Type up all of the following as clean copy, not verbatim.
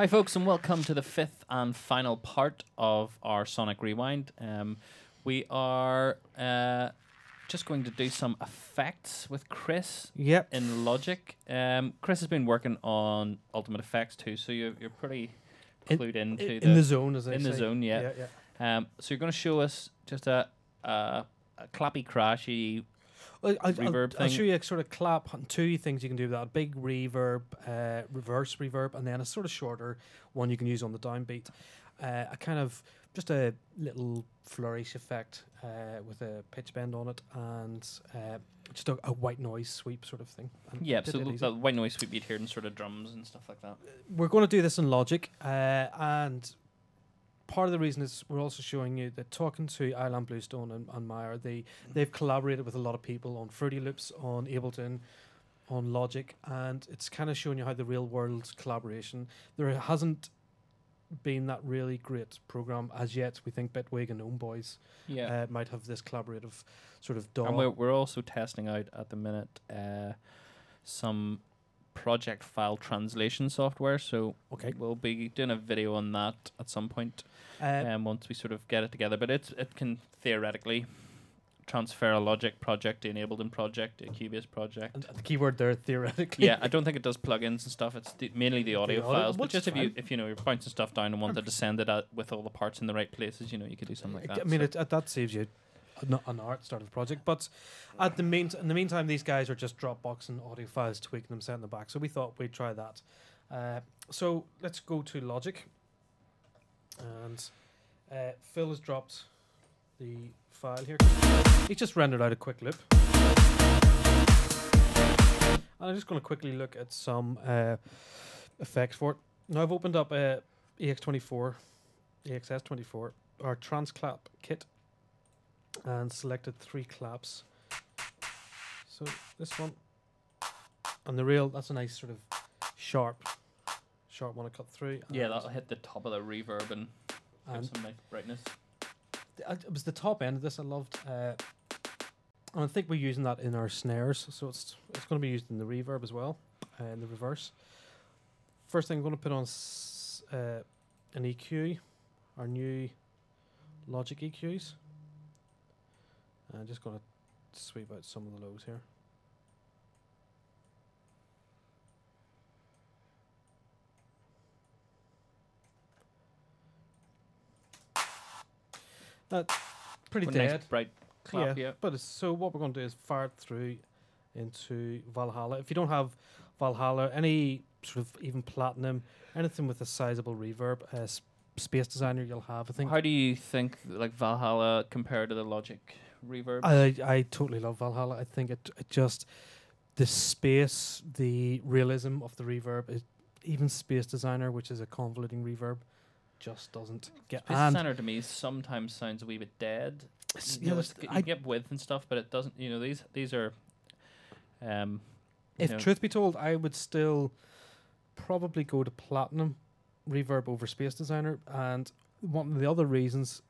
Hi folks, and welcome to the fifth and final part of our Sonic Rewind. We are just going to do some effects with Chris in Logic. Chris has been working on Ultimate Effects too, so you're pretty clued in the zone, as I say. In the zone, yeah. So you're going to show us just a clappy, crashy reverb thing. I'll show you a sort of clap and two things you can do with that. A big reverb, reverse reverb, and then a sort of shorter one you can use on the downbeat. A kind of just a little flourish effect with a pitch bend on it, and just a white noise sweep sort of thing. And yeah, so the white noise sweep you'd hear in sort of drums and stuff like that. We're going to do this in Logic, and part of the reason is we're also showing you that talking to Island Bluestone and Meyer, they've collaborated with a lot of people on Fruity Loops, on Ableton, on Logic, and it's kind of showing you how the real world collaboration. There hasn't been that really great program as yet. We think Bitwig and Homeboys might have this collaborative sort of DAW. And we're also testing out at the minute some project file translation software, so we'll be doing a video on that at some point once we sort of get it together. But it can theoretically transfer a Logic project to an Ableton project, a Cubase project. And the keyword there, theoretically. Yeah, I don't think it does plugins and stuff. It's mainly the audio files. But just if you know you're bouncing stuff down and wanted to send it out with all the parts in the right places, you know, you could do something like that. I mean, that saves you an art start of the project. But in the meantime, these guys are just Dropboxing audio files, tweaking them, sending them back. So we thought we'd try that. So let's go to Logic. And Phil has dropped the file here. He's just rendered out a quick loop. And I'm just going to quickly look at some effects for it. Now I've opened up EXS24, our Trance Clap kit, and selected 3 claps. So this one, and that's a nice sort of sharp one to cut through. Yeah, that'll hit the top of the reverb and give some nice brightness. It was the top end of this I loved. And I think we're using that in our snares, so it's going to be used in the reverb as well, in the reverse. First thing I'm going to put on an EQ, our new Logic EQs. I'm just going to sweep out some of the lows here. That's pretty dead. Nice bright clap, yeah. But so what we're going to do is fire it through into Valhalla. If you don't have Valhalla, any sort of even Platinum, anything with a sizable reverb, Space Designer you'll have, I think. How do you think like Valhalla compared to the Logic reverb? I totally love Valhalla. I think it just, the space, the realism of the reverb, even Space Designer, which is a convoluting reverb, just doesn't get. Space Designer to me sometimes sounds a wee bit dead. You get width and stuff, but it doesn't. You know, these are. If truth be told, I would still probably go to Platinum reverb over Space Designer, and one of the other reasons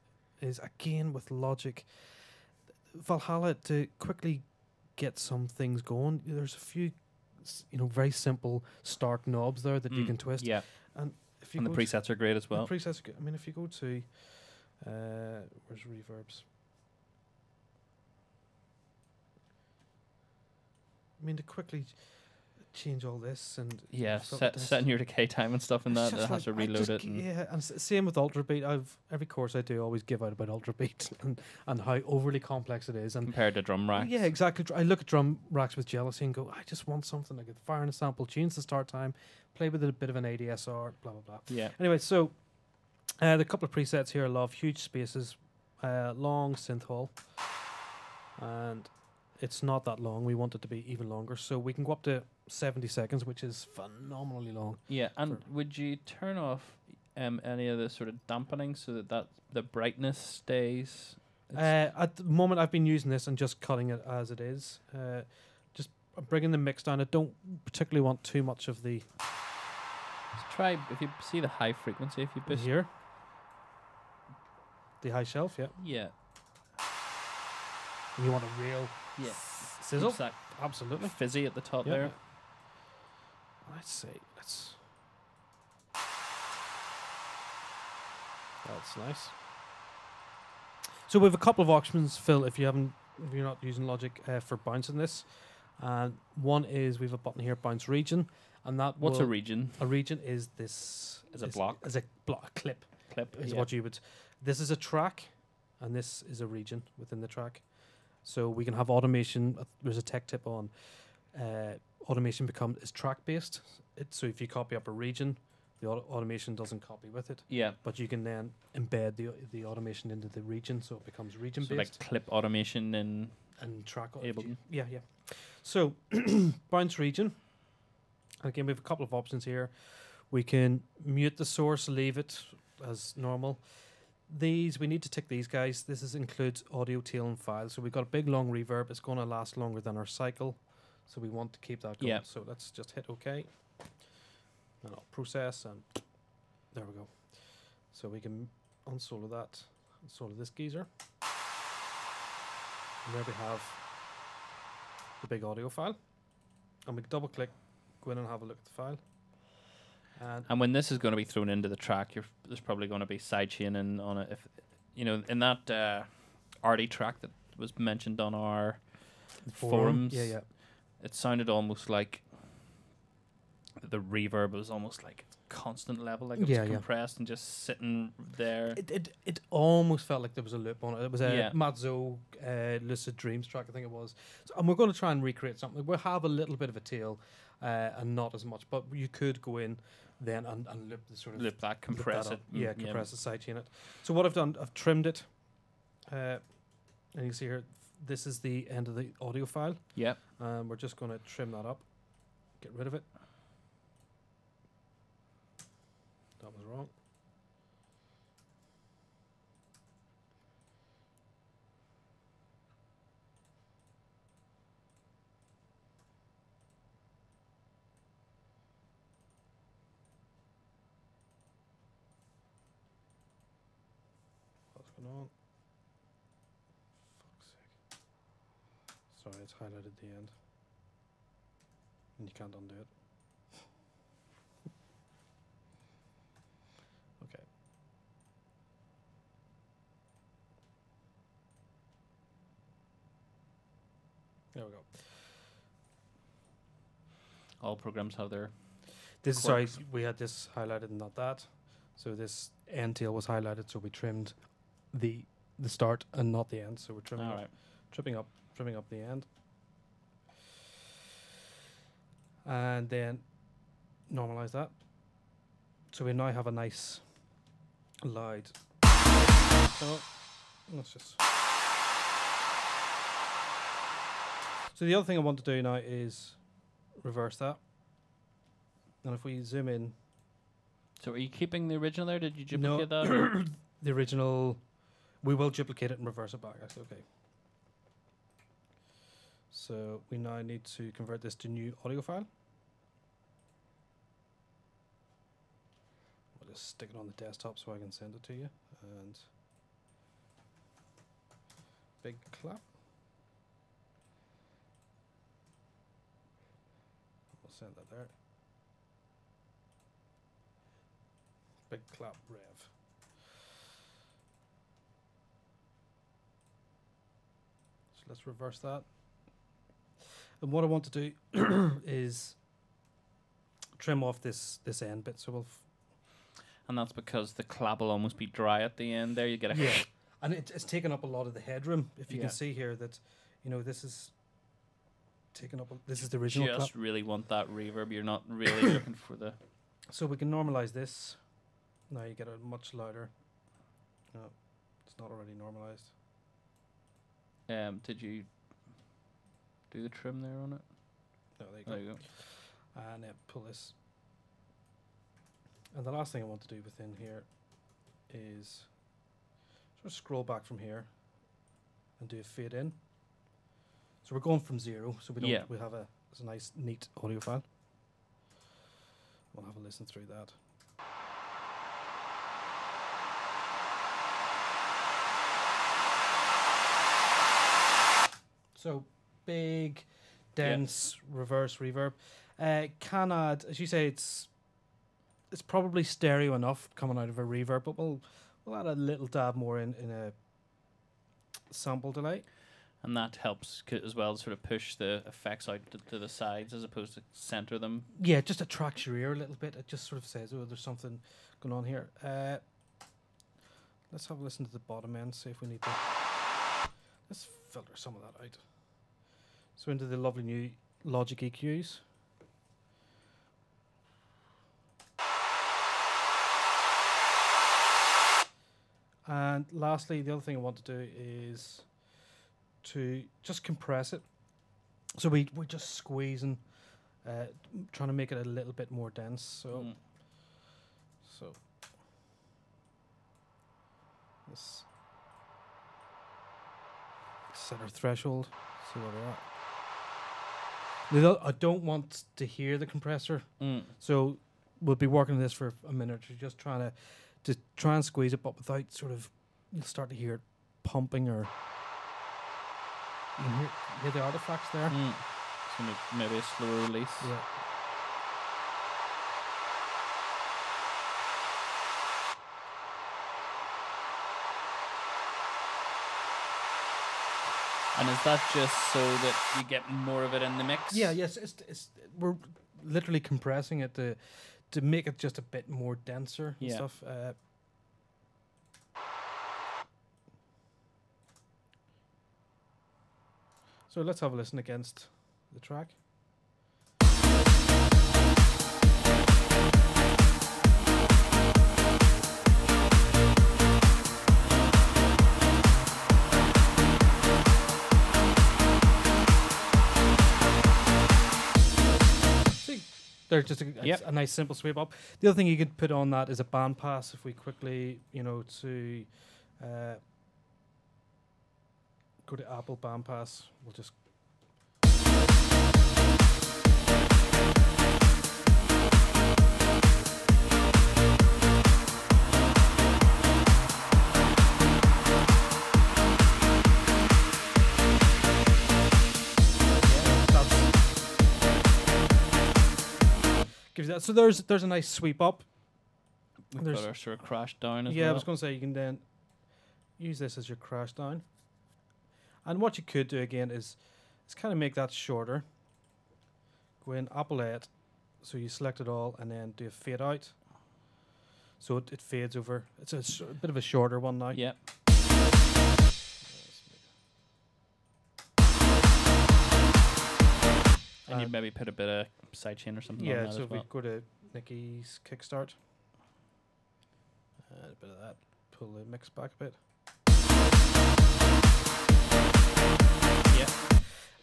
is again with Logic, Valhalla, to quickly get some things going. There's a few, very simple start knobs there that you can twist. Yeah, and if you the presets are great as well. The presets are good. I mean, if you go to where's reverbs? I mean, to quickly change all this and setting your decay time and stuff in that has to reload it. And same with Ultrabeat. Every course I do always give out about Ultrabeat and how overly complex it is, and compared to drum racks. Yeah, exactly. I look at drum racks with jealousy and go, I just want something I could fire in a sample, change the start time, play with a bit of an ADSR, blah blah blah. Yeah. Anyway, so the couple of presets here I love: huge spaces, long synth hall, and it's not that long. We want it to be even longer, so we can go up to 70 seconds, which is phenomenally long. Yeah, and would you turn off any of the sort of dampening so that the brightness stays? At the moment, I've been using this and just cutting it as it is. Just bringing the mix down. I don't particularly want too much of the. Let's try, if you see the high frequency, if you push here. The high shelf, yeah. Yeah. And you want a real sizzle? Exact. Absolutely. Fizzy at the top there. Let's see. That's nice. So we have a couple of options, Phil, if you're not using Logic for bouncing this. One is we have a button here, bounce region, and that What's a region? A region is this Is a block? Is a block clip. Clip Is what you would. This is a track, and this is a region within the track. So we can have automation. There's a tech tip on automation is track based. So if you copy up a region, the automation doesn't copy with it. Yeah. But you can then embed the automation into the region, so it becomes region based. Like clip automation and track Ableton. Yeah. So bounce region. Again, we have a couple of options here. We can mute the source, leave it as normal. We need to tick these guys. This includes audio, tail, and file. So we've got a big long reverb. It's going to last longer than our cycle, so we want to keep that going. Yeah. So let's just hit OK. And I'll process, and there we go. So we can unsolo that, unsolo this geezer. And there we have the big audio file. And we double click, go in and have a look at the file. And when this is going to be thrown into the track, there's probably going to be sidechaining on it. If in that arty track that was mentioned on our forums, it sounded almost like the reverb was almost like constant level, like it was compressed and just sitting there. It almost felt like there was a loop on it. It was a Matt Zoe Lucid Dreams track, I think it was. So, and we're going to try and recreate something. We'll have a little bit of a tail and not as much, but you could go in then and loop the sort of compress it. Compress the sidechain it. So what I've done, I've trimmed it, and you can see here, this is the end of the audio file. Yeah. We're just going to trim that up, get rid of it. That was wrong. What's going on? Fuck's sake. Sorry, it's highlighted at the end. And you can't undo it. Okay. There we go. All programs have their This is sorry, we had this highlighted and not that. So this end tail was highlighted, so we trimmed the start and not the end. So we're trimming up the end. And then normalize that. So we now have a nice loud. So let's just. So the other thing I want to do now is reverse that. And if we zoom in. So are you keeping the original there? Did you duplicate that? The original, we will duplicate it and reverse it back. Actually, okay. So we now need to convert this to new audio file. I'll just stick it on the desktop so I can send it to you. And big clap. We'll send that there. Big clap rev. So let's reverse that. And what I want to do is trim off this end bit. So we'll. And that's because the clap will almost be dry at the end. There, you get a and it's taken up a lot of the headroom. If you can see here that, this is taken up. This is the original. You just really want that reverb. You're not really looking for the. So we can normalize this. Now you get a much louder. No, it's not already normalized. Did you do the trim there on it? No, there you go. And then pull this. And the last thing I want to do within here is sort of scroll back from here and do a fade in. So we're going from 0, so we don't. We have it's a nice, neat audio file. We'll have a listen through that. So big, dense, reverse reverb. Can add, as you say, it's probably stereo enough coming out of a reverb, but we'll we'll add a little dab more in a sample delay. And that helps as well, sort of push the effects out to the sides as opposed to center them. Yeah, it just attracts your ear a little bit. It just sort of says, oh, there's something going on here. Let's have a listen to the bottom end, see if we need to... Let's filter some of that out. So into the lovely new Logic EQs. And lastly, the other thing I want to do is to just compress it. So we're just squeezing, trying to make it a little bit more dense. So let's set our threshold. See where we're at. I don't want to hear the compressor, so we'll be working on this for a minute. We're just trying to try and squeeze it, but without sort of, you'll start to hear it pumping, or you can hear the artifacts there. So maybe a slower release. Yeah. And is that just so that you get more of it in the mix? Yeah, yes. We're literally compressing it to make it just a bit more denser and stuff. So let's have a listen against the track. They're just a nice simple sweep up. The other thing you could put on that is a bandpass. If we quickly, to go to Apple bandpass, we'll just. Gives that. So there's a nice sweep up. We've got our sort of crash down as well. Yeah, I was going to say you can then use this as your crash down. And what you could do again is kind of make that shorter. Go in Apple Edit, so you select it all, and then do a fade out. So it fades over. It's a bit of a shorter one now. Yep. And you'd maybe put a bit of sidechain or something on that as well. Yeah, so we go to Nicky's Kickstart. A bit of that. Pull the mix back a bit.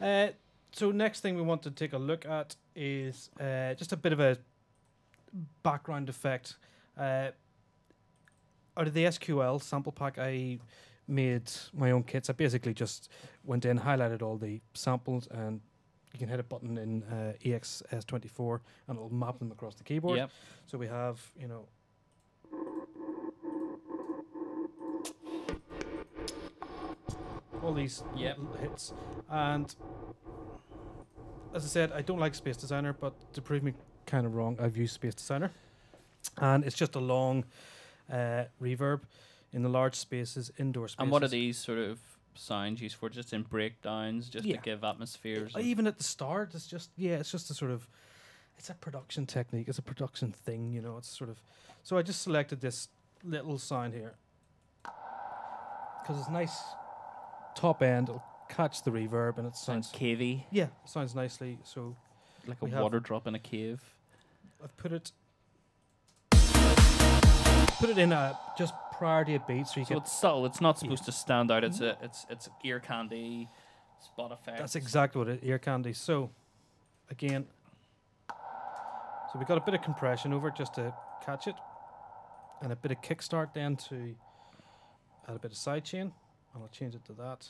Yeah. So next thing we want to take a look at is just a bit of a background effect. Out of the SQL sample pack, I made my own kits. I basically just went in, highlighted all the samples, and you can hit a button in EXS24 and it'll map them across the keyboard. Yep. So we have, all these little hits. And as I said, I don't like Space Designer, but to prove me kind of wrong, I've used Space Designer. And it's just a long reverb in the large spaces, indoor spaces. And what are these sort of sounds used for? Just in breakdowns, just to give atmospheres? Even at the start, it's just a sort of, it's a production technique, it's a production thing, it's sort of. So I just selected this little sound here because it's nice top end, it'll catch the reverb and it sounds cavey. Yeah, sounds nicely. So like a water drop in a cave. I've put it in just prior to a beat, so it's subtle. It's not supposed to stand out. It's ear candy, spot effect. That's exactly what ear candy. So again, we got a bit of compression over it just to catch it, and a bit of kickstart then to add a bit of sidechain, and I'll change it to that.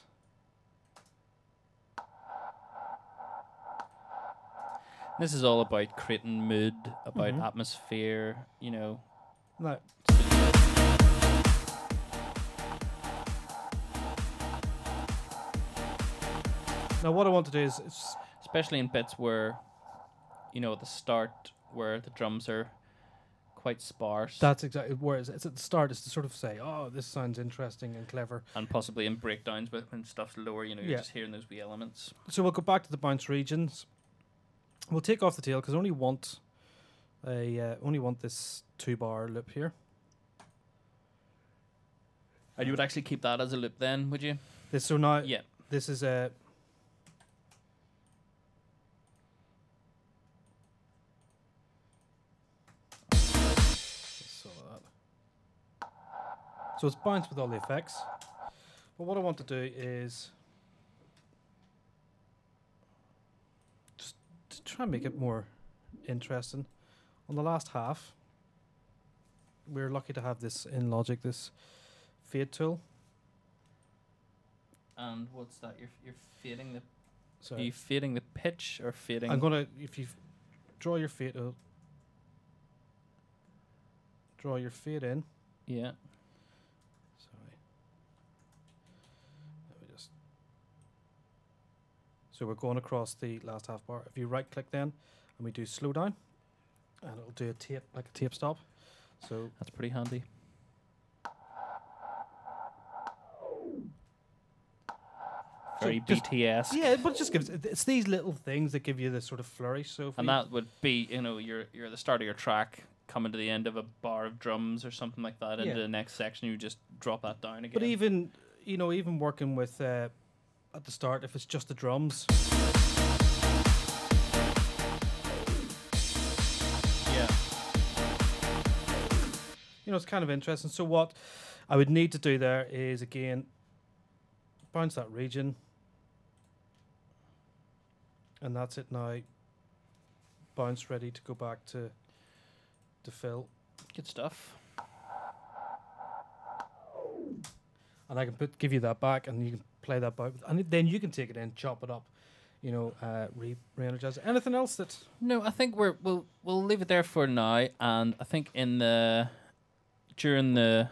This is all about creating mood, about atmosphere, No. Now what I want to do is, especially in bits where, at the start where the drums are quite sparse. That's exactly. Whereas it's at the start, it's to sort of say, "Oh, this sounds interesting and clever," and possibly in breakdowns, but when stuff's lower, you're just hearing those wee elements. So we'll go back to the bounce regions. We'll take off the tail because I only want this 2-bar loop here. And you would actually keep that as a loop then, would you? So now, Yeah. This is a. So it's bounced with all the effects. But what I want to do is just to try and make it more interesting. On the last half, we're lucky to have this in Logic, this fade tool. And what's that? You're fading the. Sorry. Are you fading the pitch or fading? I'm gonna, if you draw your fade in. Yeah. Sorry. Let me just. So we're going across the last half bar. If you right click then, and we do slow down, and it'll do a tape, like a tape stop. So that's pretty handy. Very BTS. Yeah, but it just gives it's these little things that give you this sort of flourish. So and that would be, you're at the start of your track, coming to the end of a bar of drums or something like that, into the next section, you just drop that down again. But even working with at the start, if it's just the drums. Yeah. It's kind of interesting. So what I would need to do there is, again, bounce that region. And that's it now. Bounce ready to go back to fill. Good stuff. And I can give you that back, and you can play that back, and then you can take it in, chop it up, re-energize it. Anything else that? No, I think we'll leave it there for now, and I think during the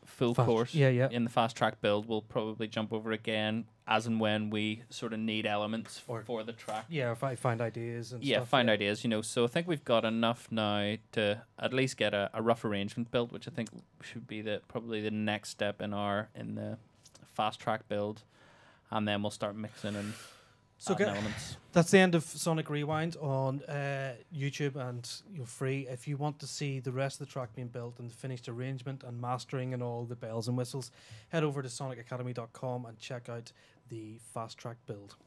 full course, in the fast track build, we'll probably jump over again as and when we sort of need elements for the track. Yeah, if I find ideas and stuff. Find ideas, So I think we've got enough now to at least get a rough arrangement built, which I think should be probably the next step in the fast track build, and then we'll start mixing and elements. That's the end of Sonic Rewind on YouTube, and free. If you want to see the rest of the track being built and the finished arrangement and mastering and all the bells and whistles, head over to sonicacademy.com and check out the fast track build.